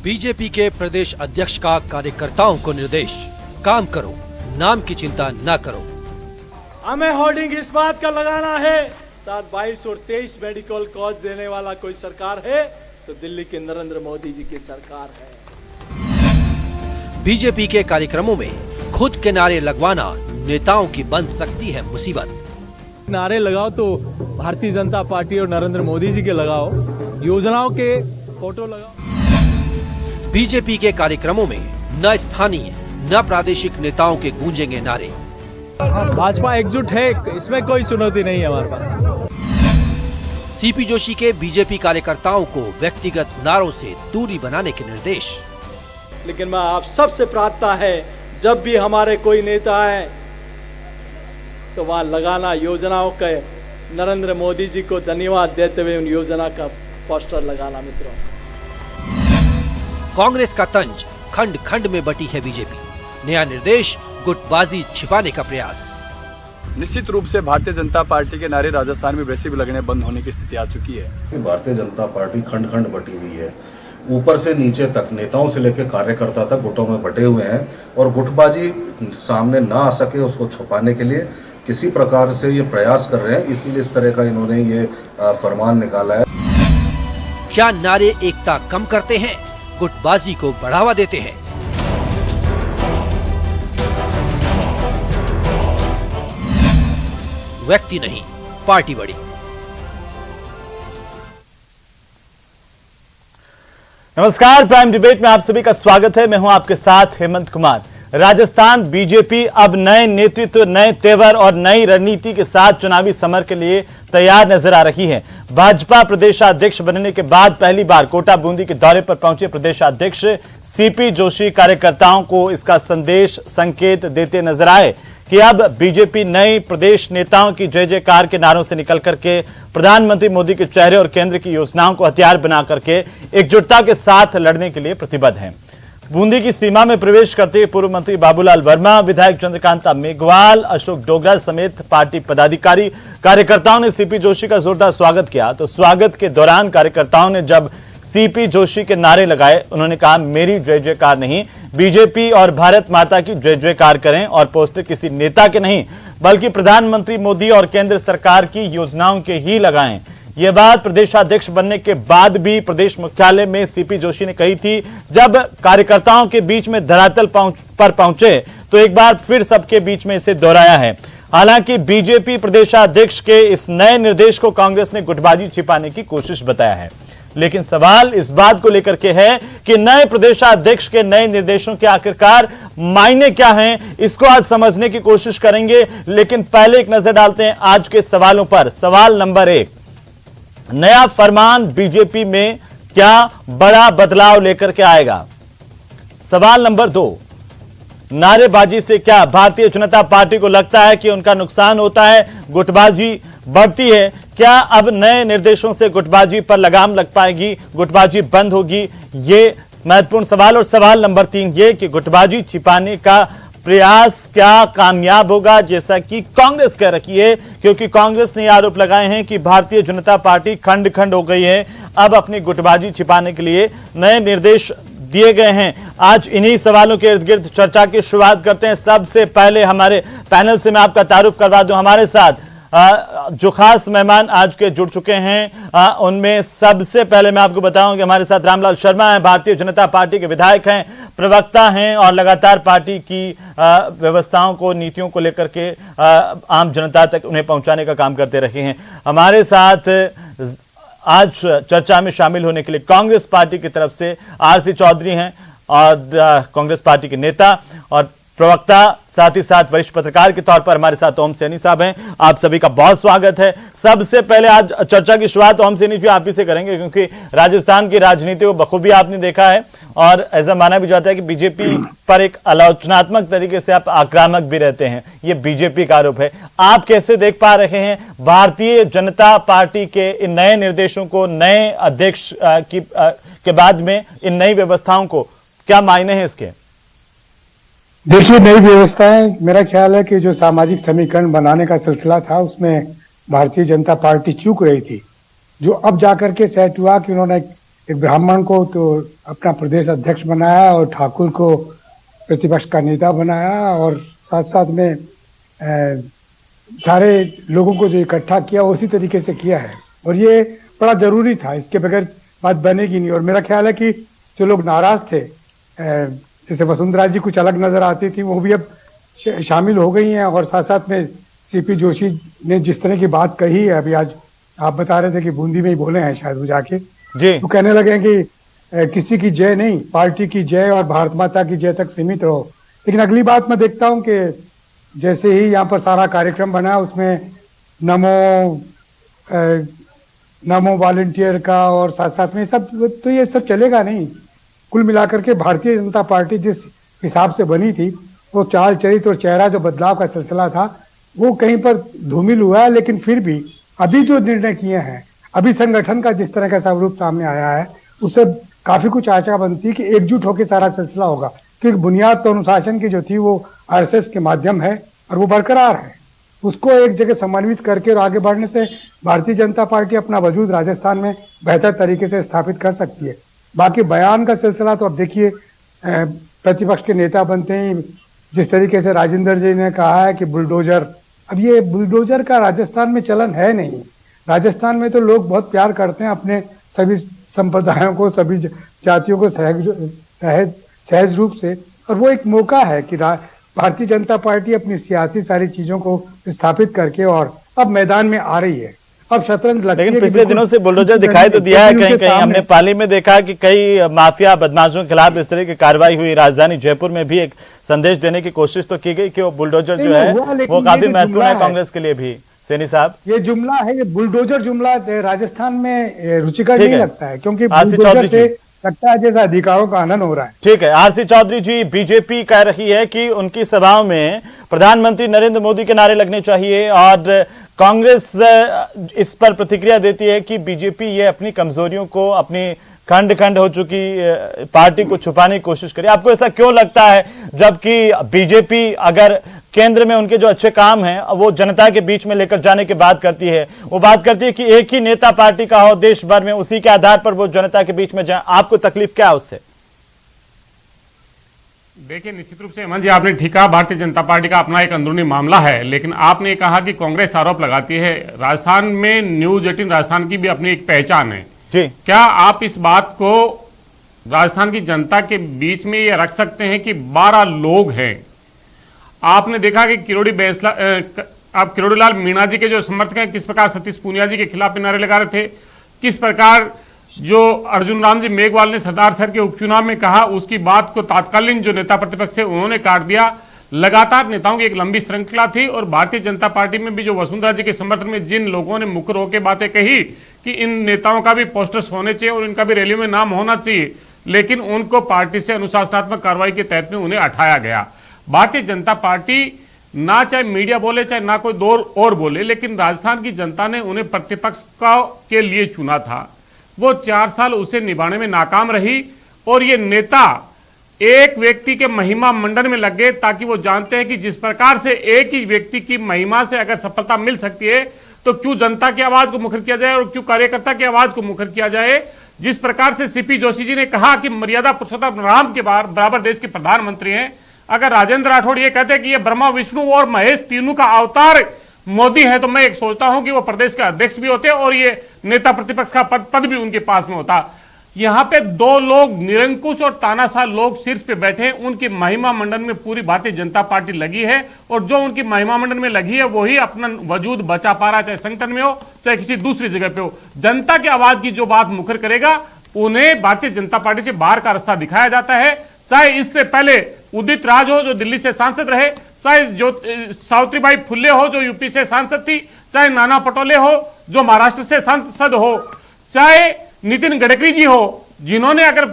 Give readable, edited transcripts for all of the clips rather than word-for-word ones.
BJP के प्रदेश अध्यक्ष का कार्यकर्ताओं को निर्देश, काम करो, नाम की चिंता न करो। हमें होर्डिंग इस बात का लगाना है, साथ 22 और 23 मेडिकल कॉलेज देने वाला कोई सरकार है तो दिल्ली के नरेंद्र मोदी जी की सरकार है। बीजेपी के कार्यक्रमों में खुद के नारे लगवाना नेताओं की बन सकती है मुसीबत। नारे लगाओ तो भारतीय जनता पार्टी और नरेंद्र मोदी जी के लगाओ, योजनाओं के फोटो लगाओ। बीजेपी के कार्यक्रमों में न स्थानीय न प्रादेशिक नेताओं के गूंजेंगे नारे। भाजपा एकजुट है, इसमें कोई चुनौती नहीं है हमारे पास। सीपी जोशी के बीजेपी कार्यकर्ताओं को व्यक्तिगत नारों से दूरी बनाने के निर्देश। लेकिन मैं आप सबसे प्रार्थना है, जब भी हमारे कोई नेता है तो वहां लगाना योजनाओं के नरेंद्र मोदी जी को धन्यवाद देते हुए उन योजना का पोस्टर लगाना। मित्रों, कांग्रेस का तंज, खंड खंड में बटी है बीजेपी। नया निर्देश, गुटबाजी छिपाने का प्रयास। निश्चित रूप से भारतीय जनता पार्टी के नारे राजस्थान में वैसे भी लगने बंद होने की स्थिति आ चुकी है। भारतीय जनता पार्टी खंड खंड बटी हुई है, ऊपर से नीचे तक नेताओं से लेकर कार्यकर्ता तक गुटों में बटे हुए हैं और गुटबाजी सामने ना आ सके उसको छुपाने के लिए किसी प्रकार से ये प्रयास कर रहे हैं, इसीलिए इस तरह का इन्होंने ये फरमान निकाला है। क्या नारे एकता कम करते हैं, गुटबाजी को बढ़ावा देते हैं? व्यक्ति नहीं, पार्टी बड़ी। नमस्कार, प्राइम डिबेट में आप सभी का स्वागत है। मैं हूं आपके साथ हेमंत कुमार। राजस्थान बीजेपी अब नए नेतृत्व, नए तेवर और नई रणनीति के साथ चुनावी समर के लिए तैयार नजर आ रही है। भाजपा प्रदेशाध्यक्ष बनने के बाद पहली बार कोटा बूंदी के दौरे पर पहुंचे प्रदेशाध्यक्ष सीपी जोशी कार्यकर्ताओं को इसका संदेश, संकेत देते नजर आए कि अब बीजेपी नए प्रदेश नेताओं की जय जयकार के नारों से निकल करके प्रधानमंत्री मोदी के चेहरे और केंद्र की योजनाओं को हथियार बना करके एकजुटता के साथ लड़ने के लिए प्रतिबद्ध है। बूंदी की सीमा में प्रवेश करते हुए पूर्व मंत्री बाबूलाल वर्मा, विधायक चंद्रकांता मेघवाल, अशोक डोगरा समेत पार्टी पदाधिकारी, कार्यकर्ताओं ने सीपी जोशी का जोरदार स्वागत किया। तो स्वागत के दौरान कार्यकर्ताओं ने जब सीपी जोशी के नारे लगाए, उन्होंने कहा, मेरी जय जयकार नहीं, बीजेपी और भारत माता की जय जयकार करें और पोस्टर किसी नेता के नहीं बल्कि प्रधानमंत्री मोदी और केंद्र सरकार की योजनाओं के ही लगाएं। यह बात प्रदेशाध्यक्ष बनने के बाद भी प्रदेश मुख्यालय में सीपी जोशी ने कही थी। जब कार्यकर्ताओं के बीच में धरातल पर पहुंचे तो एक बार फिर सबके बीच में इसे दोहराया है। हालांकि बीजेपी प्रदेशाध्यक्ष के इस नए निर्देश को कांग्रेस ने गुटबाजी छिपाने की कोशिश बताया है, लेकिन सवाल इस बात को लेकर के है कि नए प्रदेशाध्यक्ष के नए निर्देशों के आखिरकार मायने क्या हैं, इसको आज समझने की कोशिश करेंगे। लेकिन पहले एक नजर डालते हैं आज के सवालों पर। सवाल नंबर 1, नया फरमान बीजेपी में क्या बड़ा बदलाव लेकर के आएगा? सवाल नंबर 2, नारेबाजी से क्या भारतीय जनता पार्टी को लगता है कि उनका नुकसान होता है, गुटबाजी बढ़ती है? क्या अब नए निर्देशों से गुटबाजी पर लगाम लग पाएगी, गुटबाजी बंद होगी? ये महत्वपूर्ण सवाल। और सवाल नंबर 3 ये कि गुटबाजी छिपाने का प्रयास क्या कामयाब होगा, जैसा कि कांग्रेस कह रही है, क्योंकि कांग्रेस ने आरोप लगाए हैं कि भारतीय जनता पार्टी खंड खंड हो गई है। अब अपनी गुटबाजी छिपाने के लिए नए निर्देश दिए गए हैं। आज इन्हीं सवालों के इर्द गिर्द चर्चा की शुरुआत करते हैं। सबसे पहले हमारे पैनल से मैं आपका तारुफ करवा दूं। हमारे साथ जो खास मेहमान आज के जुड़ चुके हैं, उनमें सबसे पहले मैं आपको बताऊं कि हमारे साथ रामलाल शर्मा हैं, भारतीय जनता पार्टी के विधायक हैं, प्रवक्ता हैं और लगातार पार्टी की व्यवस्थाओं को, नीतियों को लेकर के आम जनता तक उन्हें पहुंचाने का काम करते रहे हैं। हमारे साथ आज चर्चा में शामिल होने के लिए कांग्रेस पार्टी की तरफ से आरसी चौधरी हैं और कांग्रेस पार्टी के नेता और प्रवक्ता, साथ ही साथ वरिष्ठ पत्रकार के तौर पर हमारे साथ ओम सैनी साहब हैं। आप सभी का बहुत स्वागत है। सबसे पहले आज चर्चा की शुरुआत ओम सैनी जी आप ही से करेंगे, क्योंकि राजस्थान की राजनीति को बखूबी आपने देखा है और ऐसा माना भी जाता है कि बीजेपी पर एक आलोचनात्मक तरीके से आप आक्रामक भी रहते हैं, ये बीजेपी का आरोप है। आप कैसे देख पा रहे हैं भारतीय जनता पार्टी के इन नए निर्देशों को, नए अध्यक्ष के बाद में इन नई व्यवस्थाओं को, क्या मायने हैं इसके? देखिए, नई व्यवस्थाएं, मेरा ख्याल है कि जो सामाजिक समीकरण बनाने का सिलसिला था उसमें भारतीय जनता पार्टी चूक रही थी, जो अब जाकर के सेट हुआ कि उन्होंने एक ब्राह्मण को तो अपना प्रदेश अध्यक्ष बनाया और ठाकुर को प्रतिपक्ष का नेता बनाया और साथ साथ में सारे लोगों को जो इकट्ठा किया उसी तरीके से किया है और ये बड़ा जरूरी था, इसके बगैर बात बनेगी नहीं। और मेरा ख्याल है कि जो लोग नाराज थे, जैसे वसुंधरा जी कुछ अलग नजर आती थी, वो भी अब शामिल हो गई हैं। और साथ साथ में सीपी जोशी ने जिस तरह की बात कही है, अभी आज आप बता रहे थे कि बूंदी में ही बोले हैं शायद वो जाके जी, वो कहने लगे कि किसी की जय नहीं, पार्टी की जय और भारत माता की जय तक सीमित रहो। लेकिन अगली बात मैं देखता हूं कि जैसे ही यहाँ पर सारा कार्यक्रम बना उसमें नमो वॉलंटियर का और साथ साथ में सब, तो ये सब चलेगा नहीं। कुल मिलाकर के भारतीय जनता पार्टी जिस हिसाब से बनी थी, वो चाल चरित्र और चेहरा जो बदलाव का सिलसिला था वो कहीं पर धूमिल हुआ है। लेकिन फिर भी अभी जो निर्णय किए हैं, अभी संगठन का जिस तरह का स्वरूप सामने आया है, उससे काफी कुछ आशा बनती है कि एकजुट होकर सारा सिलसिला होगा। क्योंकि बुनियाद तो अनुशासन की जो थी वो आरएसएस के माध्यम है और वो बरकरार है। उसको एक जगह समन्वित करके और आगे बढ़ने से भारतीय जनता पार्टी अपना वजूद राजस्थान में बेहतर तरीके से स्थापित कर सकती है। बाकी बयान का सिलसिला तो अब देखिए, प्रतिपक्ष के नेता बनते ही जिस तरीके से राजेंद्र जी ने कहा है कि बुलडोजर, अब ये बुलडोजर का राजस्थान में चलन है नहीं। राजस्थान में तो लोग बहुत प्यार करते हैं अपने सभी संप्रदायों को, सभी जातियों को सहज रूप से, और वो एक मौका है कि भारतीय जनता पार्टी अपनी सियासी सारी चीजों को स्थापित करके और अब मैदान में आ रही है। अब शतरंज लगती है। लेकिन पिछले दिनों से बुलडोजर दिखाई तो दिया है कहीं कहीं। हमने पाली में देखा कि कई माफिया बदमाशों के खिलाफ इस तरह की कार्रवाई हुई। राजधानी जयपुर में भी एक संदेश देने की कोशिश तो की गई कि वो बुलडोजर जो है वो काफी महत्वपूर्ण है कांग्रेस के लिए भी। सैनी साहब, ये जुमला है, ये बुलडोजर जुमला राजस्थान में रुचिकर नहीं लगता है, क्योंकि बुलडोजर से लगता है जैसा अधिकारों का आनंद हो रहा है। ठीक है, आरसी चौधरी जी, बीजेपी कह रही है कि उनकी सभाओं में प्रधानमंत्री नरेंद्र मोदी के नारे लगने चाहिए और कांग्रेस इस पर प्रतिक्रिया देती है कि बीजेपी ये अपनी कमजोरियों को, अपनी खंड खंड हो चुकी पार्टी को छुपाने की कोशिश करे। आपको ऐसा क्यों लगता है, जबकि बीजेपी अगर केंद्र में उनके जो अच्छे काम हैं वो जनता के बीच में लेकर जाने की बात करती है, वो बात करती है कि एक ही नेता पार्टी का हो देश भर में, उसी के आधार पर वो जनता के बीच में जाए, आपको तकलीफ क्या है उससे? देखिए, निश्चित रूप से हेमंत जी आपने ठीक कहा, भारतीय जनता पार्टी का अपना एक अंदरूनी मामला है। लेकिन आपने कहा कि कांग्रेस आरोप लगाती है। राजस्थान में न्यूज 18 राजस्थान की भी अपनी एक पहचान है जी। क्या आप इस बात को राजस्थान की जनता के बीच में ये रख सकते हैं कि 12 लोग हैं? आपने देखा कि किरोड़ी लाल मीणा जी के जो समर्थक हैं, किस प्रकार सतीश पूनिया जी के खिलाफ नारे लगा रहे थे, किस प्रकार जो अर्जुन राम जी मेघवाल ने सरदार सर के उपचुनाव में कहा, उसकी बात को तत्कालीन जो नेता प्रतिपक्ष थे उन्होंने काट दिया। लगातार नेताओं की एक लंबी श्रृंखला थी और भारतीय जनता पार्टी में भी जो वसुंधरा जी के समर्थन में जिन लोगों ने मुकर होकर बातें कही कि इन नेताओं का भी पोस्टर्स होने चाहिए और इनका भी रैलियों में नाम होना चाहिए, लेकिन उनको पार्टी से अनुशासनात्मक कार्रवाई के तहत में उन्हें हटाया गया। भारतीय जनता पार्टी ना चाहे मीडिया बोले चाहे ना कोई दौर और बोले, लेकिन राजस्थान की जनता ने उन्हें प्रतिपक्ष के लिए चुना था। वो 4 साल उसे निभाने में नाकाम रही और ये नेता एक व्यक्ति के महिमा मंडन में लग गए, ताकि वो जानते हैं कि जिस प्रकार से एक ही व्यक्ति की महिमा से अगर सफलता मिल सकती है तो क्यों जनता की आवाज को मुखर किया जाए और क्यों कार्यकर्ता की आवाज को मुखर किया जाए। जिस प्रकार से सीपी जोशी जी ने कहा कि मर्यादा पुरुषोत्तम राम के बराबर देश के प्रधानमंत्री हैं, अगर राजेंद्र राठौड़ ये कहते हैं कि ये ब्रह्मा विष्णु और महेश तीनों का अवतार मोदी है, तो मैं एक सोचता हूं कि वो प्रदेश के अध्यक्ष भी होते और ये नेता प्रतिपक्ष का पद भी उनके पास में होता। यहां पे 2 लोग निरंकुश और तानाशाह लोग शीर्ष पे बैठे हैं, उनकी महिमा मंडन में पूरी भारतीय जनता पार्टी लगी है और जो उनकी महिमा मंडन में लगी है वही अपना वजूद बचा पा रहा, चाहे संगठन में हो चाहे किसी दूसरी जगह पे हो। जनता की आवाज की जो बात मुखर करेगा उन्हें भारतीय जनता पार्टी से बाहर का रास्ता दिखाया जाता है। चाहे इससे पहले उदित राज हो जो दिल्ली से सांसद रहे, चाहे जो सावित्रीबाई फुल्ले हो जो यूपी से सांसद थी, चाहे नाना पटोले हो जो महाराष्ट्र से सांसद हो, चाहे नितिन गडकरी जी हो जिन्होंने अगर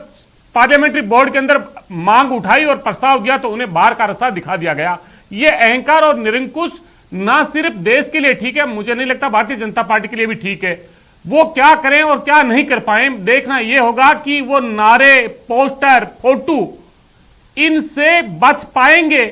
पार्लियामेंट्री बोर्ड के अंदर मांग उठाई और प्रस्ताव दिया तो उन्हें बाहर का रास्ता दिखा दिया गया। ये अहंकार और निरंकुश ना सिर्फ देश के लिए ठीक है, मुझे नहीं लगता भारतीय जनता पार्टी के लिए भी ठीक है। वो क्या करें और क्या नहीं कर पाए, देखना यह होगा कि वो नारे, पोस्टर, फोटो इनसे बच पाएंगे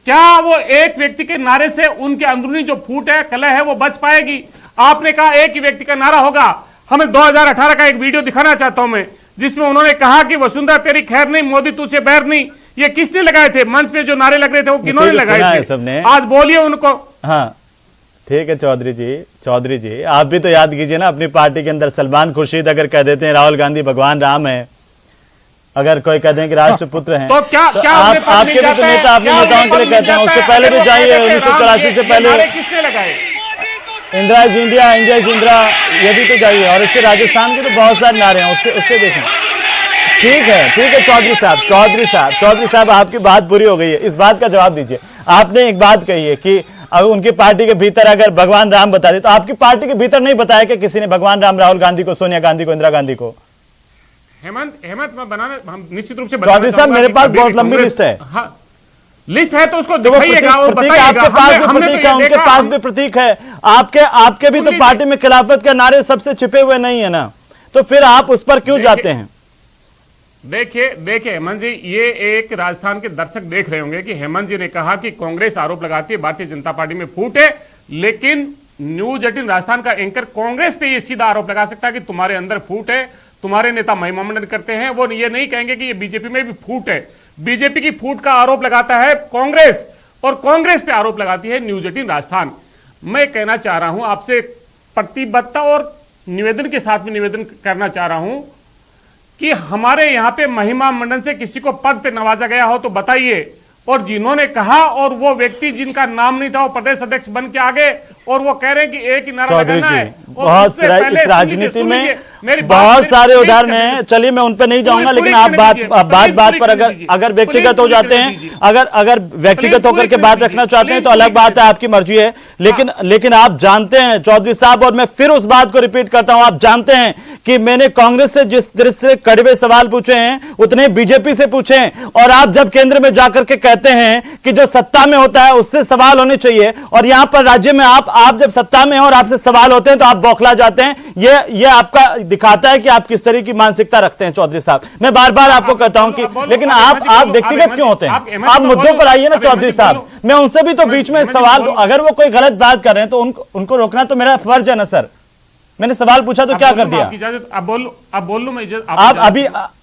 क्या? वो एक व्यक्ति के नारे से उनके अंदरूनी जो फूट है, कलह है, वो बच पाएगी? आपने कहा एक ही व्यक्ति का नारा होगा, हमें 2018 का एक वीडियो दिखाना चाहता हूं मैं, जिसमें उन्होंने कहा कि वसुंधरा तेरी खैर नहीं, मोदी तुझसे बैर नहीं। ये किसने लगाए थे? मंच पे जो नारे लग रहे थे वो किन्होंने लगाए थे? सबने। आज बोलिए उनको। हाँ ठीक है चौधरी जी आप भी तो याद कीजिए ना, अपनी पार्टी के अंदर सलमान खुर्शीद अगर कह देते हैं राहुल गांधी भगवान राम है, अगर कोई कहते हैं कि राष्ट्रपुत्र हैं, तो क्या आपके भी तो नेता अपने नेताओं के लिए कहते हैं। उससे पहले भी जाइए 1984 से पहले किसने लगाए? Indira is India, India is Indira, ये भी तो जाइए। और इससे राजस्थान के तो बहुत सारे नारे हैं, उससे देखें। ठीक है चौधरी साहब आपकी बात पूरी हो गई है, इस बात का जवाब दीजिए। आपने एक बात कही है कि अगर उनकी पार्टी के भीतर अगर भगवान राम बता दे, तो आपकी पार्टी के भीतर नहीं बताया कि किसी ने भगवान राम राहुल गांधी को, सोनिया गांधी को, इंदिरा गांधी को? हेमंत मैं बनाने, हम निश्चित रूप से चौधरी साहब मेरे पास बहुत लंबी लिस्ट है। हाँ, लिस्ट है तो उसको तो दिखाइएगा और प्रतीक आपके पास भी प्रतीक है, उनके पास भी प्रतीक है, आपके भी तो पार्टी में खिलाफत के नारे सबसे छिपे हुए नहीं है ना, तो फिर आप उस पर क्यों जाते हैं? देखिए हेमंत जी, ये एक राजस्थान के दर्शक देख रहे होंगे कि हेमंत जी ने कहा कि कांग्रेस आरोप लगाती है भारतीय जनता पार्टी में फूट है, लेकिन न्यूज 18 राजस्थान का एंकर कांग्रेस पे ये सीधा आरोप लगा सकता है कि तुम्हारे अंदर फूट है, तुम्हारे नेता महिमा मंडन करते हैं। वो ये नहीं कहेंगे कि ये बीजेपी में भी फूट है। बीजेपी की फूट का आरोप लगाता है कांग्रेस, और कांग्रेस पे आरोप लगाती है न्यूज 18 राजस्थान। मैं कहना चाह रहा हूं आपसे, प्रतिबद्धता और निवेदन के साथ में निवेदन करना चाह रहा हूं कि हमारे यहां पे महिमा मंडन से किसी को पद पे नवाजा गया हो तो बताइए। और जिन्होंने कहा, और वो व्यक्ति जिनका नाम नहीं था वो प्रदेश अध्यक्ष बन के आगे, और वो कह रहे हैं कि एक ही नारा लगाना है। बहुत इस राजनीति में बहुत सारे उदाहरण हैं, चलिए मैं उन पर नहीं जाऊंगा, लेकिन आप बात पर अगर व्यक्तिगत हो जाते हैं, अगर व्यक्तिगत होकर के बात रखना चाहते हैं तो अलग बात है, आपकी मर्जी है। लेकिन आप जानते हैं चौधरी साहब, और मैं फिर उस बात को रिपीट करता हूं, आप जानते हैं कि मैंने कांग्रेस से जिस तरह से कड़वे सवाल पूछे हैं उतने बीजेपी से पूछे हैं, और आप जब केंद्र में जाकर के कहते हैं कि जो सत्ता में होता है उससे सवाल होने चाहिए, और यहां पर राज्य में आप जब सत्ता में हो और आपसे सवाल होते हैं तो आप बौखला जाते हैं। ये आपका दिखाता है कि आप किस तरह की मानसिकता रखते हैं चौधरी साहब। मैं बार बार आपको कहता हूं कि लेकिन आप व्यक्तिगत क्यों होते हैं? आप मुद्दों पर आइए ना चौधरी साहब। मैं उनसे भी तो बीच में सवाल, अगर वो कोई गलत बात कर रहे हैं तो उनको रोकना तो मेरा फर्ज है ना सर। मैंने सवाल पूछा तो क्या कर दिया? अब बोल लूं मैं इजाजत?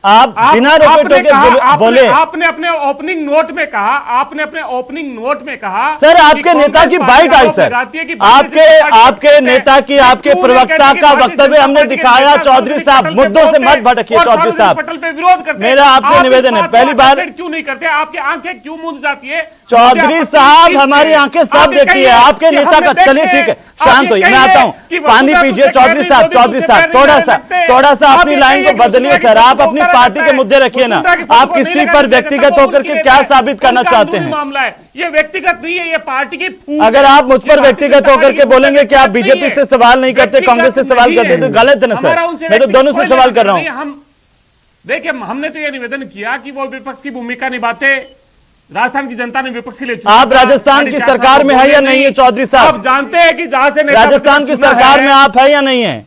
आप बिना रोके टोके बोले। आपने अपने ओपनिंग नोट में कहा सर, आपके नेता की बाइट आई सर, आपके नेता की, आपके प्रवक्ता का वक्तव्य हमने दिखाया। चौधरी साहब मुद्दों से मत भटकिए चौधरी साहब, पटल पे विरोध करते, मेरा आपसे निवेदन है, पहली बार क्यों नहीं करते? आपकी आंखें क्यों मूंद जाती है? चौधरी साहब हमारी आंखें सब देखती है, आपके नेता का। चलिए ठीक है, शांत होइए, मैं आता हूं, पानी पीजिए चौधरी साहब। थोड़ा सा अपनी लाइन को बदलिए सर, आप अपनी पार्टी के मुद्दे रखिए ना। आप किसी पर व्यक्तिगत होकर के क्या साबित करना चाहते हैं? मामला है ये, व्यक्तिगत नहीं है, ये पार्टी की। अगर आप मुझ पर व्यक्तिगत होकर के बोलेंगे कि आप बीजेपी से सवाल नहीं करते, कांग्रेस से सवाल करते, तो गलत है ना सर। मैं तो दोनों से सवाल कर रहा हूं। देखिए, हमने तो यह निवेदन किया कि वो विपक्ष की भूमिका निभाते। राजस्थान की जनता ने विपक्ष के लिए आप राजस्थान की सरकार में है या नहीं है चौधरी साहब? आप जानते हैं कि जहां से राजस्थान की सरकार में आप है या नहीं है?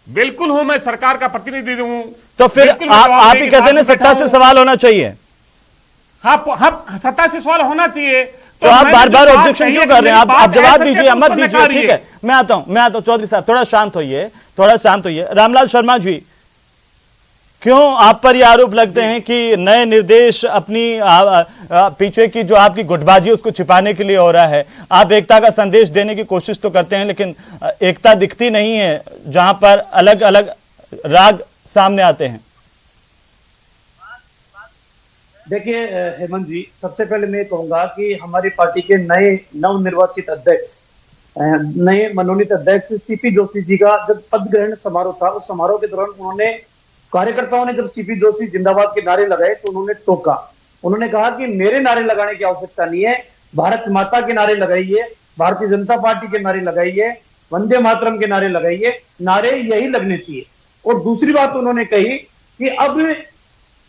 बिल्कुल हूं, मैं सरकार का प्रतिनिधि हूं। तो फिर आप ही कहते हैं सत्ता से सवाल होना चाहिए। हाँ, सत्ता से सवाल होना चाहिए, तो आप बार बार ऑब्जेक्शन क्यों कर रहे हैं? आप जवाब दीजिए, मत दीजिए। ठीक है, मैं आता हूं चौधरी साहब, थोड़ा शांत होइए। रामलाल शर्मा जी, क्यों आप पर यह आरोप लगते हैं कि नए निर्देश अपनी पीछे की जो आपकी गुटबाजी उसको छिपाने के लिए हो रहा है? आप एकता का संदेश देने की कोशिश तो करते हैं, लेकिन एकता दिखती नहीं है जहां पर अलग अलग राग सामने आते हैं। देखिए हेमंत जी, सबसे पहले मैं कहूंगा कि हमारी पार्टी के नए नवनिर्वाचित अध्यक्ष, नए मनोनीत अध्यक्ष सीपी जोशी जी का जब पद ग्रहण समारोह था, उस समारोह के दौरान उन्होंने, कार्यकर्ताओं ने जब सीपी जोशी जिंदाबाद के नारे लगाए तो उन्होंने टोका। उन्होंने कहा कि मेरे नारे लगाने की आवश्यकता नहीं है, भारत माता के नारे लगाइए, भारतीय जनता पार्टी के नारे लगाइए, वंदे मातरम के नारे लगाइए, नारे यही लगने चाहिए। और दूसरी बात उन्होंने कही कि अब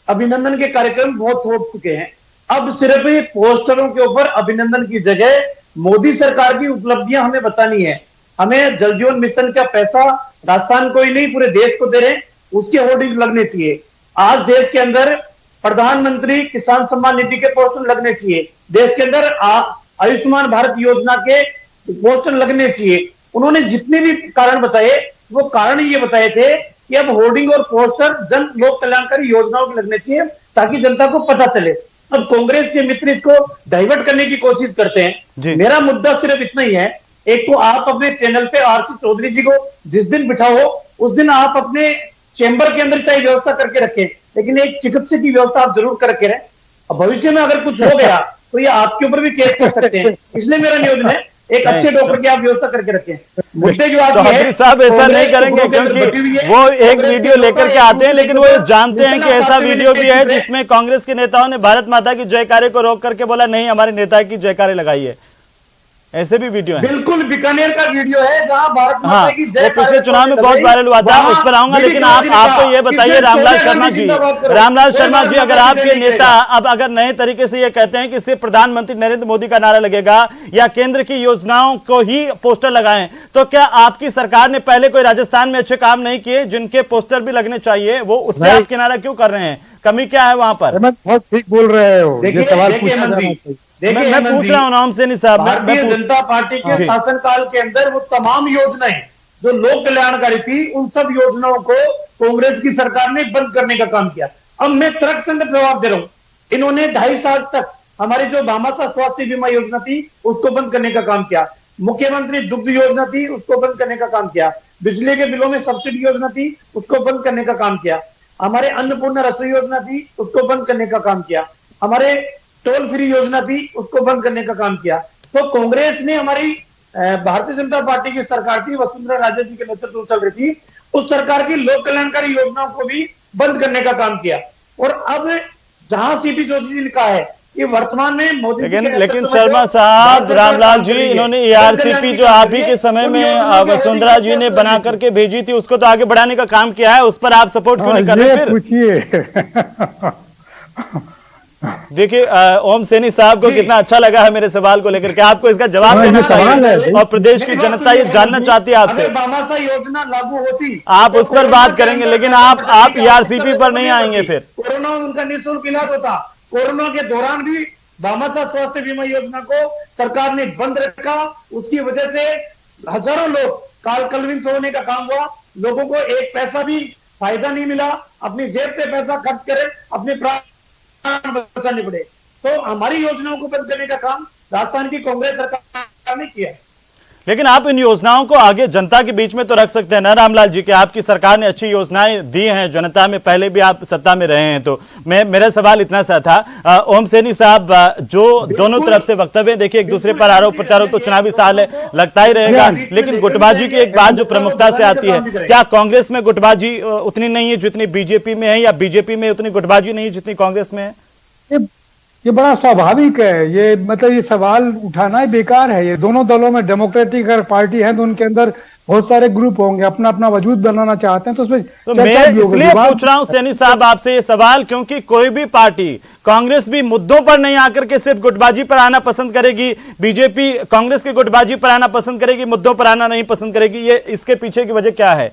अभिनंदन के कार्यक्रम बहुत हो चुके हैं, अब सिर्फ पोस्टरों के ऊपर अभिनंदन की जगह मोदी सरकार की उपलब्धियां हमें बतानी है। हमें जल जीवन मिशन का पैसा राजस्थान को ही नहीं पूरे देश को दे रहे, उसके होर्डिंग लगने चाहिए। आज देश के अंदर प्रधानमंत्री किसान सम्मान निधि के पोस्टर लगने चाहिए, देश के अंदर आयुष्मान भारत योजना के पोस्टर लगने चाहिए। उन्होंने जितने भी कारण बताए वो कारण ये बताए थे कि अब होर्डिंग और पोस्टर जन लोक कल्याणकारी योजनाओं के लगने चाहिए ताकि जनता को पता चले। अब कांग्रेस के मित्र इसको डाइवर्ट करने की कोशिश करते हैं। मेरा मुद्दा सिर्फ इतना ही है, एक तो आप अपने चैनल पे आरसी चौधरी जी को जिस दिन बिठाओ उस दिन आप अपने चेंबर के अंदर चाहे व्यवस्था करके रखें, लेकिन एक चिकित्सक की व्यवस्था आप जरूर करके रखें। अब भविष्य में अगर कुछ हो गया तो ये आपके ऊपर भी केस कर सकते हैं। इसलिए मेरा निवेदन है एक अच्छे डॉक्टर की आप व्यवस्था करके रखें। मुद्दे जो आप चौधरी साहब ऐसा नहीं करेंगे क्योंकि वो एक वीडियो लेकर के आते हैं, लेकिन वो जानते हैं कि ऐसा वीडियो भी है जिसमें कांग्रेस के नेताओं ने भारत माता की जयकारे को रोक करके बोला नहीं हमारे नेता की जयकारे लगाई है। ऐसे भी वीडियो है। बिल्कुल बीकानेर का वीडियो है जहां भारत माता की जय पिछले चुनाव में बहुत वायरल हुआ था, उस पर आऊंगा। लेकिन आपको ये बताइए रामलाल शर्मा जी, अगर आपके नेता अब अगर नए तरीके से ये कहते हैं कि सिर्फ प्रधानमंत्री नरेंद्र मोदी का नारा लगेगा या केंद्र की योजनाओं को ही पोस्टर लगाएं, तो क्या आपकी सरकार ने पहले कोई राजस्थान में अच्छे काम नहीं किए जिनके पोस्टर भी लगने चाहिए? वो उससे आप किनारा क्यों कर रहे हैं? कमी क्या है वहां पर? बहुत ठीक बोल रहे हो, ये सवाल पूछना चाहिए। मैं पूछ रहा हूं नाम से नहीं साहब। भारतीय जनता पार्टी के शासनकाल के अंदर वो तमाम योजनाएं जो लोक कल्याणकारी थी उन सब योजनाओं को कांग्रेस की सरकार ने बंद करने का काम किया। अब मैं तर्कसंगत जवाब दे रहा हूं, इन्होंने 2.5 साल तक हमारी जो भामाशाह स्वास्थ्य बीमा योजना थी उसको बंद करने का काम किया, मुख्यमंत्री दुग्ध योजना थी उसको बंद करने का काम किया, बिजली के बिलों में सब्सिडी योजना थी उसको बंद करने का काम किया, हमारे अन्नपूर्णा रसोई योजना थी उसको बंद करने का काम किया, हमारे टोल फ्री योजना थी उसको बंद करने का काम किया। तो कांग्रेस ने हमारी भारतीय जनता पार्टी की सरकार थी, वसुंधरा राजे जी के नेतृत्व में चल रही थी, उस सरकार की लोक कल्याणकारी योजनाओं को भी बंद करने का काम किया। और अब जहां सीपी जोशी जी ने कहा है कि वर्तमान में मोदी लेकिन शर्मा साहब, रामलाल जी, इन्होंने ARCP जो आप ही के समय में वसुंधरा जी ने बना करके भेजी थी उसको तो आगे बढ़ाने का काम किया है, उस पर आप सपोर्ट क्यों नहीं कर रहे? फिर पूछिए। देखिए ओम सैनी साहब को कितना अच्छा लगा है मेरे सवाल को लेकर के, आपको इसका जवाब देना चाहिए और प्रदेश की जनता ये जानना चाहती है आपसे। भामाशाह योजना लागू होती आप उस पर बात करेंगे, लेकिन आप ARCP पर नहीं आएंगे। फिर कोरोना उनका निःशुल्क इलाज होता, कोरोना के दौरान भी भामाशाह स्वास्थ्य बीमा योजना को सरकार ने बंद रखा, उसकी वजह से हजारों लोग काल कलविन होने का काम हुआ, लोगों को एक पैसा भी फायदा नहीं मिला, अपनी जेब से पैसा खर्च करे अपने बचाने पड़े। तो हमारी योजनाओं को बंद करने का काम राजस्थान की कांग्रेस सरकार ने किया। लेकिन आप इन योजनाओं को आगे जनता के बीच में तो रख सकते हैं ना रामलाल जी, कि आपकी सरकार ने अच्छी योजनाएं दी हैं जनता में, पहले भी आप सत्ता में रहे हैं। तो मेरा सवाल इतना सा था ओम सैनी साहब, जो दोनों तरफ से वक्तव्य देखिए एक दूसरे पर आरोप प्रत्यारोप, तो चुनावी साल है लगता ही रहेगा, लेकिन गुटबाजी की एक बात जो प्रमुखता से आती है, क्या कांग्रेस में गुटबाजी उतनी नहीं है जितनी बीजेपी में है, या बीजेपी में उतनी गुटबाजी नहीं है जितनी कांग्रेस में है? ये बड़ा स्वाभाविक है, ये मतलब ये सवाल उठाना ही बेकार है। ये दोनों दलों में डेमोक्रेटिक अगर पार्टी है तो उनके अंदर बहुत सारे ग्रुप होंगे, अपना अपना वजूद बनाना चाहते हैं, तो उसमें तो मैं इसलिए पूछ रहा हूं सैनी साहब आपसे ये सवाल, क्योंकि कोई भी पार्टी, कांग्रेस भी मुद्दों पर नहीं आकर के सिर्फ गुटबाजी पर आना पसंद करेगी, बीजेपी कांग्रेस की गुटबाजी पर आना पसंद करेगी, मुद्दों पर आना नहीं पसंद करेगी। ये इसके पीछे की वजह क्या है?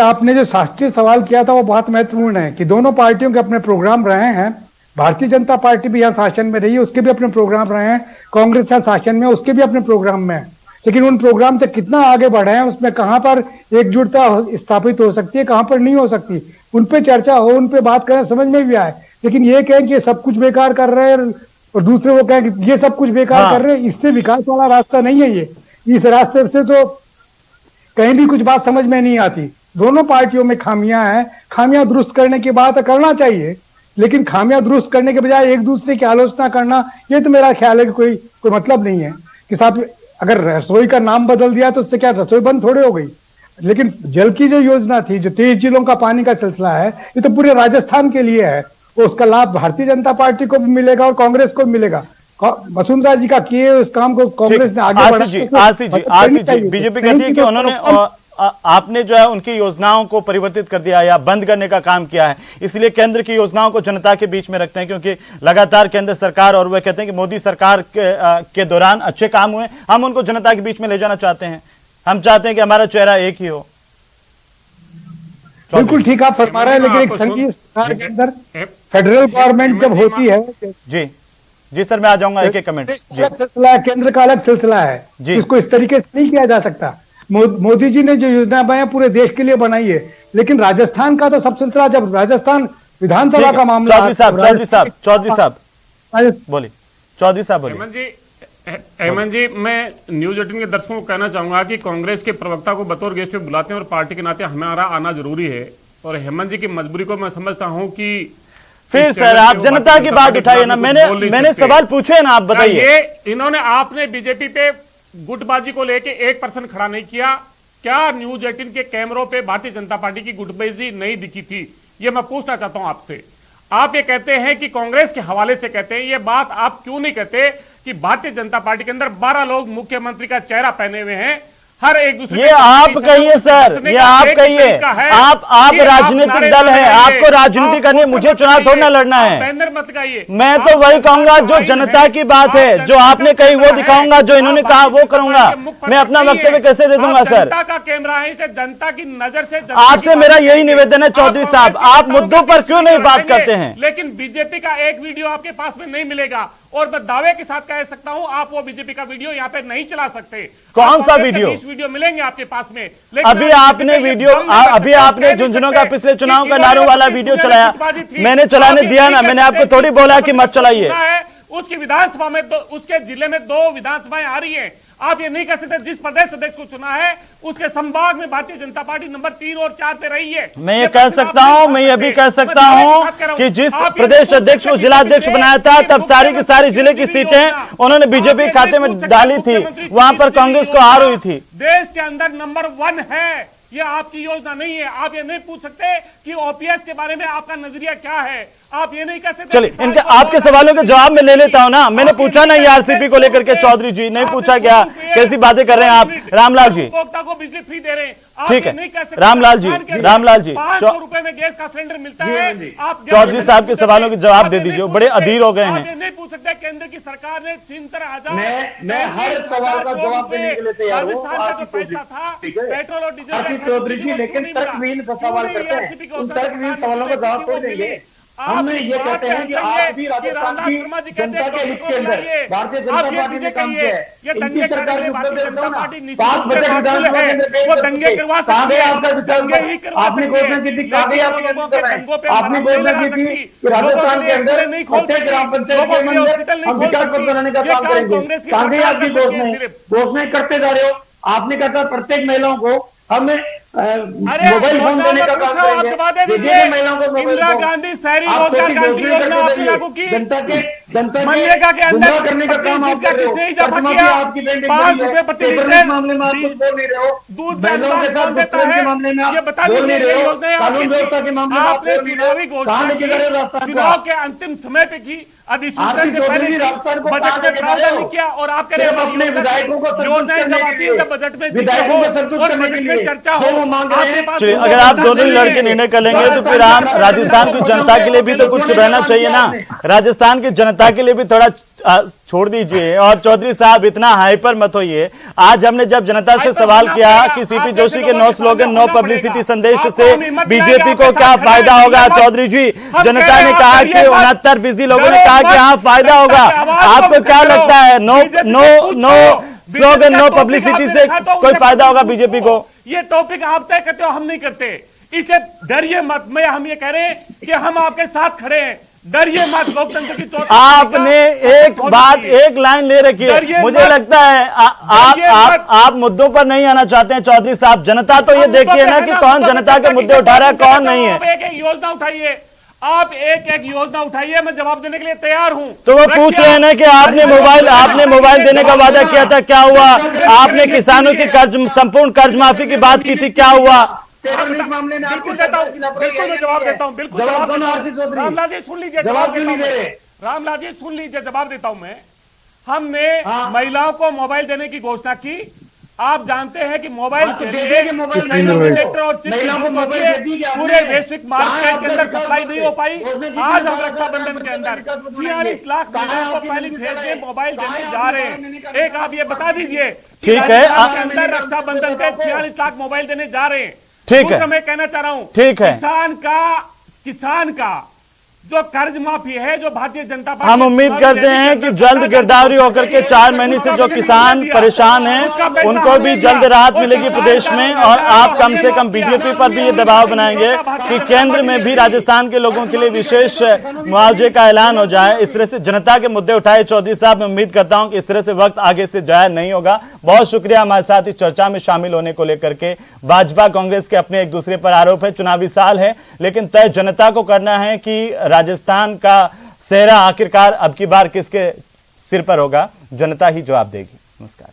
आपने जो शास्त्रीय सवाल किया था वो बहुत महत्वपूर्ण है कि दोनों पार्टियों के अपने प्रोग्राम रहे हैं। भारतीय जनता पार्टी भी यहाँ शासन में रही है, उसके भी अपने प्रोग्राम रहे हैं, कांग्रेस यहाँ शासन में उसके भी अपने प्रोग्राम में है, लेकिन उन प्रोग्राम से कितना आगे बढ़े हैं, उसमें कहां पर एकजुटता स्थापित हो सकती है, कहां पर नहीं हो सकती, उन पे चर्चा हो, उन पे बात करें, समझ में भी आए। लेकिन ये कहें कि सब कुछ बेकार कर रहे हैं और दूसरे वो कहें कि ये सब कुछ बेकार कर रहे हैं, इससे विकास वाला रास्ता नहीं है ये। इस रास्ते से तो कहीं भी कुछ बात समझ में नहीं आती। दोनों पार्टियों में खामियां हैं, खामियां दुरुस्त करने की बात करना चाहिए, लेकिन खामियां दुरुस्त करने के बजाय एक दूसरे की आलोचना करना, ये तो मेरा ख्याल है कि कोई मतलब नहीं है। कि साहब अगर रसोई का नाम बदल दिया तो उससे क्या रसोई बंद थोड़े हो गई। लेकिन जल की जो योजना थी, जो 23 जिलों का पानी का सिलसिला है, ये तो पूरे राजस्थान के लिए है, तो उसका लाभ भारतीय जनता पार्टी को भी मिलेगा और कांग्रेस को भी मिलेगा। वसुंधरा जी का किए उस काम को कांग्रेस ने आगे बढ़ा। बीजेपी कहती है कि उन्होंने आपने जो है उनकी योजनाओं को परिवर्तित कर दिया या बंद करने का काम किया है, इसलिए केंद्र की योजनाओं को जनता के बीच में रखते हैं, क्योंकि लगातार केंद्र सरकार और वह कहते हैं कि मोदी सरकार के दौरान अच्छे काम हुए, हम उनको जनता के बीच में ले जाना चाहते हैं, हम चाहते हैं कि हमारा चेहरा एक ही हो। बिल्कुल ठीक आप फरमा रहे हैं, लेकिन एक संघीय सरकार के अंदर फेडरल गवर्नमेंट जब होती है, जी सर मैं आ जाऊंगा, एक एक कमेंट। सिलसिला केंद्र का अलग सिलसिला है, इसको इस तरीके से नहीं किया जा सकता। मोदी जी ने जो योजना बनाई पूरे देश के लिए बनाई है, लेकिन राजस्थान का तो सब सिलसिला, जब राजस्थान विधानसभा का मामला। चौधरी साहब बोलिए। हेमंत जी, मैं न्यूज 18 के दर्शकों को कहना चाहूंगा कि कांग्रेस के प्रवक्ता को बतौर गेस्ट पे बुलाते हैं और पार्टी के नाते हमारा आना जरूरी है, और हेमंत जी की मजबूरी को मैं समझता हूं कि फिर सर आप जनता की बात उठाइए ना, मैंने सवाल पूछे ना, आप बताइए। इन्होंने आपने बीजेपी पे गुटबाजी को लेके 1% खड़ा नहीं किया। क्या न्यूज 18 के कैमरों पे भारतीय जनता पार्टी की गुटबाजी नहीं दिखी थी? ये मैं पूछना चाहता हूं आपसे। आप ये कहते हैं कि कांग्रेस के हवाले से कहते हैं, ये बात आप क्यों नहीं कहते कि भारतीय जनता पार्टी के अंदर 12 लोग मुख्यमंत्री का चेहरा पहने हुए हैं, हर एक दूसरे। ये आप कहिए सर, ये आप कहिए। आप राजनीतिक दल है, आपको राजनीति करनी है, मुझे चुनाव थोड़ा लड़ना है। बैनर मत गाइए। मैं तो वही कहूंगा जो जनता की बात है, जो आपने कही वो दिखाऊंगा, जो इन्होंने कहा वो करूंगा। मैं अपना वक्तव्य कैसे दे दूंगा सर? जनता का कैमरा है, इसे जनता की नजर से। आपसे मेरा यही निवेदन है चौधरी साहब, आप मुद्दों पर क्यों नहीं बात करते हैं? लेकिन बीजेपी का एक वीडियो आपके पास में नहीं मिलेगा, और मैं दावे के साथ कह सकता हूं आप वो बीजेपी का वीडियो यहाँ पे नहीं चला सकते। कौन सा वीडियो? वीडियो मिलेंगे आपके पास में। अभी आपने वीडियो, अभी आपने झुंझुनों का पिछले चुनाव का नारों वाला वीडियो चलाया, मैंने चलाने दिया ना, मैंने आपको थोड़ी बोला कि मत चलाइए। उसकी विधानसभा में, उसके जिले में 2 विधानसभाएं आ रही है। आप ये नहीं कह सकते जिस प्रदेश अध्यक्ष को चुना है उसके संभाग में भारतीय जनता पार्टी नंबर 3 और 4 पे रही है। मैं ये कह सकता हूं, मैं ये भी कह सकता हूं कि जिस प्रदेश अध्यक्ष को जिला अध्यक्ष बनाया था, तब सारी की सारी जिले की सीटें उन्होंने बीजेपी खाते में डाली थी, वहां पर कांग्रेस को हार हुई थी। देश के अंदर नंबर 1 है, ये आपकी योजना नहीं है। आप ये नहीं पूछ सकते कि ओपीएस के बारे में आपका नजरिया क्या है। आप ये नहीं कह सकते। चलिए, इनके आपके सवालों के जवाब में ले लेता हूं ना। मैंने पूछा ना आरसीपी को लेकर के, चौधरी जी नहीं पूछा क्या? कैसी बातें कर रहे हैं आप? रामलाल जी उपभोक्ता को बिजली फ्री दे रहे हैं, ठीक है। रामलाल जी 500 रुपए में गैस का सिलेंडर मिलता है। आप चौधरी साहब के सवालों के जवाब दे दीजिए, बड़े अधीर हो गए हैं। नहीं पूछ सकते केंद्र की सरकार ने 73,000। मैं हर सवाल का जवाब देने के लिए तैयार हूँ। पेट्रोल और डीजल चौधरी जी, लेकिन तर्कहीन सवाल करते हैं, उन तर्कहीन सवालों का जवाब तो देंगे। हम ये कहते हैं कि आप भी राजस्थान की जनता के हित के अंदर भारतीय जनता पार्टी ने काम किया है। इनकी सरकार के ऊपर देखो ना, 5 बजट विधानसभा के अंदर कहाँ गया आपका विकास? आपने घोषणा की थी, कहाँ गई आपकी? आपने घोषणा की थी कि राजस्थान के अंदर प्रत्येक ग्राम पंचायत के अंदर हम विकास पथ बनाने का काम करेंगे। कहाँ गई आपकी घोषणाएं करते जा रहे हो? आपने कहा था प्रत्येक महिलाओं को हम मोबाइल फोन देने का काम करेंगे। महिलाओं को इंदिरा गांधी शहरी रोजगार गारंटी योजना आपने लागू की। जनता के मनरेगा के अंदर करने का काम आप कर रहे हो। आपकी पेंडिंग 5 रुपए प्रति लीटर मामले में आप कुछ बोल नहीं रहे हो। दूध महिलाओं के साथ के मामले में आप बोल नहीं रहे हो। कानून व्यवस्था के मामले में आप बोल नहीं रहे हो। कहां लेके जा रहे हो राजस्थान को? चुनाव के अंतिम समय पे की अधिसूचना से पहले राजस्थान को बजट में प्रावधान नहीं किया, और आप कह रहे हो अपने विधायकों को योजनाएं जब आती है बजट में विधायकों को संतुष्ट करने के लिए चर्चा हो, वो मांग रहे हैं। अगर आप दोनों ही लड़के निर्णय कर लेंगे तो फिर हम राजस्थान की जनता के लिए भी तो कुछ रहना चाहिए ना। राजस्थान की जनता के लिए भी थोड़ा छोड़ दीजिए। और चौधरी साहब इतना हाइपर मत होइए। आज हमने जब जनता से सवाल किया कि सीपी जोशी के नो स्लोगन नो पब्लिसिटी संदेश से बीजेपी को क्या फायदा होगा, चौधरी जी जनता ने कहा कि 69% लोगों ने कहा कि हाँ फायदा होगा। आपको क्या लगता है नो स्लोगन नो पब्लिसिटी से कोई फायदा होगा बीजेपी को? ये टॉपिक आप तय करते हो, हम नहीं करते, इसलिए डरिए मत। मैं हम ये कह रहे हैं कि हम आपके साथ खड़े हैं, डरिए मत। लोकतंत्र की चोट आपने एक बात, एक लाइन ले रखी है। मुझे लगता है आप मुद्दों पर नहीं आना चाहते हैं चौधरी साहब। जनता तो ये देखिए ना कि कौन जनता के मुद्दे उठा रहा है, कौन नहीं है। एक योजना उठाइए, आप एक योजना उठाइए, मैं जवाब देने के लिए तैयार हूं। तो वो पूछ रहे हैं ना कि आपने मोबाइल देने का वादा किया था, क्या हुआ? आपने किसानों की संपूर्ण कर्ज माफी की बात की थी, क्या हुआ? मामले में बिल्कुल जवाब देता हूँ, बिल्कुल। रामलाल जी सुन लीजिए, रामलाल जी सुन लीजिए, जवाब देता हूं मैं। हमने महिलाओं को मोबाइल देने की घोषणा की। आप जानते हैं कि मोबाइल के लिए पूरे वैश्विक मार्केट के अंदर सप्लाई नहीं हो पाई। आज हम रक्षाबंधन के अंदर 46 लाख महिलाओं को पहली फेज में मोबाइल देने जा रहे हैं। एक आप ये बता दीजिए, ठीक है, अंदर रक्षाबंधन पे 46 लाख मोबाइल देने जा रहे हैं। ठीक है, मैं कहना चाह रहा हूँ, ठीक है, किसान का जो कर्ज माफी है, जो भारतीय जनता पार्टी, हम उम्मीद करते हैं कि जल्द गिरदावरी होकर के 4 महीने से जो किसान परेशान हैं उनको भी जल्द राहत मिलेगी प्रदेश में, और आप कम से कम बीजेपी पर भी ये दबाव बनाएंगे कि केंद्र में भी राजस्थान के लोगों के लिए विशेष मुआवजे का ऐलान हो जाए। इस तरह से जनता के मुद्दे उठाए चौधरी साहब। मैं उम्मीद करता हूं कि इस तरह से वक्त आगे से जाया नहीं होगा। बहुत शुक्रिया हमारे साथ इस चर्चा में शामिल होने को लेकर के। भाजपा कांग्रेस के अपने एक दूसरे पर आरोप है, चुनावी साल है, लेकिन तय जनता को करना है कि राजस्थान का सेहरा आखिरकार अब की बार किसके सिर पर होगा, जनता ही जवाब देगी। नमस्कार।